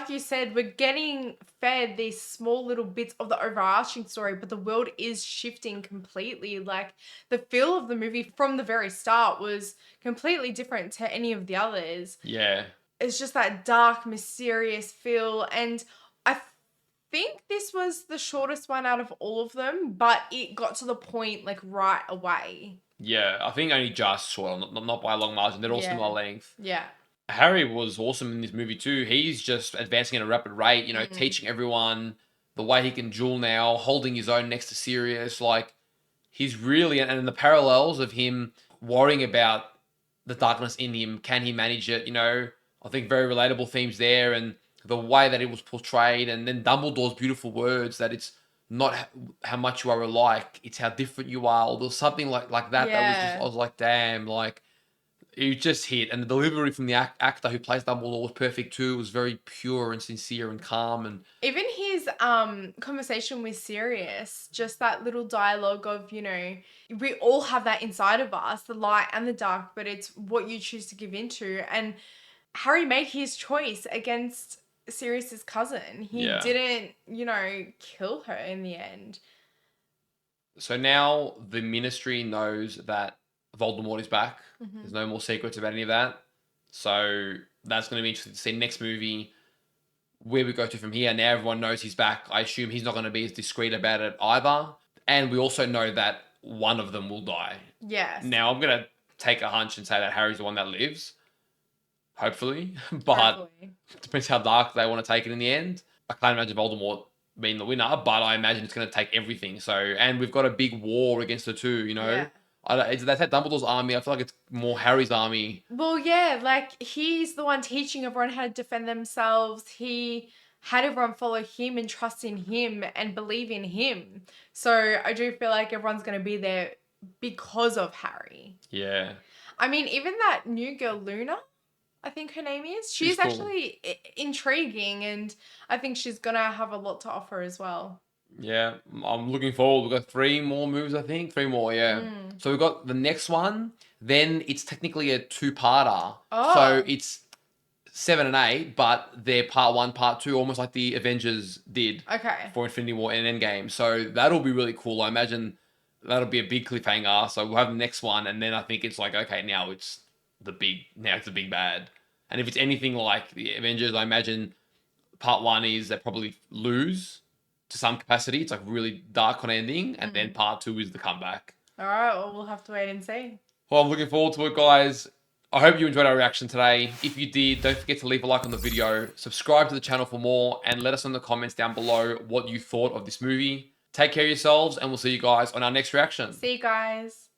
you said, we're getting fed these small little bits of the overarching story, but the world is shifting completely. Like, the feel of the movie from the very start was completely different to any of the others.
Yeah.
It's just that dark, mysterious feel. And I think this was the shortest one out of all of them, but it got to the point like right away.
Yeah, I think only just short, not by a long margin. They're all similar length.
Yeah.
Harry was awesome in this movie too. He's just advancing at a rapid rate, you know, teaching everyone the way he can duel now, holding his own next to Sirius. Like, he's really, and the parallels of him worrying about the darkness in him, can he manage it? You know, I think very relatable themes there, and the way that it was portrayed, and then Dumbledore's beautiful words that it's not how much you are alike, it's how different you are. Or there was something like that that was just, I was like, damn, like, it just hit. And the delivery from the actor who plays Dumbledore was perfect too. It was very pure and sincere and calm. And
even his conversation with Sirius, just that little dialogue of, you know, we all have that inside of us, the light and the dark, but it's what you choose to give into. And Harry made his choice against Sirius's cousin. He didn't, you know, kill her in the end.
So now the Ministry knows that Voldemort is back. There's no more secrets about any of that. So that's going to be interesting to see next movie where we go to from here. Now everyone knows he's back. I assume he's not going to be as discreet about it either. And we also know that one of them will die.
Yes.
Now I'm going to take a hunch and say that Harry's the one that lives. hopefully. But depends how dark they want to take it in the end. I can't imagine Voldemort being the winner, but I imagine it's going to take everything. So, and we've got a big war against the two, you know.
Yeah.
That's Dumbledore's army. I feel like it's more Harry's army.
Well, yeah, like he's the one teaching everyone how to defend themselves. He had everyone follow him and trust in him and believe in him. So I do feel like everyone's going to be there because of Harry.
Yeah.
I mean, even that new girl, Luna, I think her name is, she's
cool.
actually intriguing, and I think she's going to have a lot to offer as well.
Yeah, I'm looking forward. We've got 3 more movies, I think. 3 more, yeah. So we've got the next one. Then it's technically a 2-parter.
Oh.
So it's 7 and 8, but they're part 1, part 2, almost like the Avengers did
Okay.
for Infinity War and Endgame. So that'll be really cool. I imagine that'll be a big cliffhanger. So we'll have the next one, and then I think it's like, okay, now it's the big bad. And if it's anything like the Avengers, I imagine part 1 is they probably lose to some capacity. It's like really dark on ending, and then part 2 is the comeback.
All right, well, we'll have to wait and see.
Well, I'm looking forward to it, guys. I hope you enjoyed our reaction today. If you did, don't forget to leave a like on the video, subscribe to the channel for more, and let us know in the comments down below what you thought of this movie. Take care of yourselves, and we'll see you guys on our next reaction.
See you guys.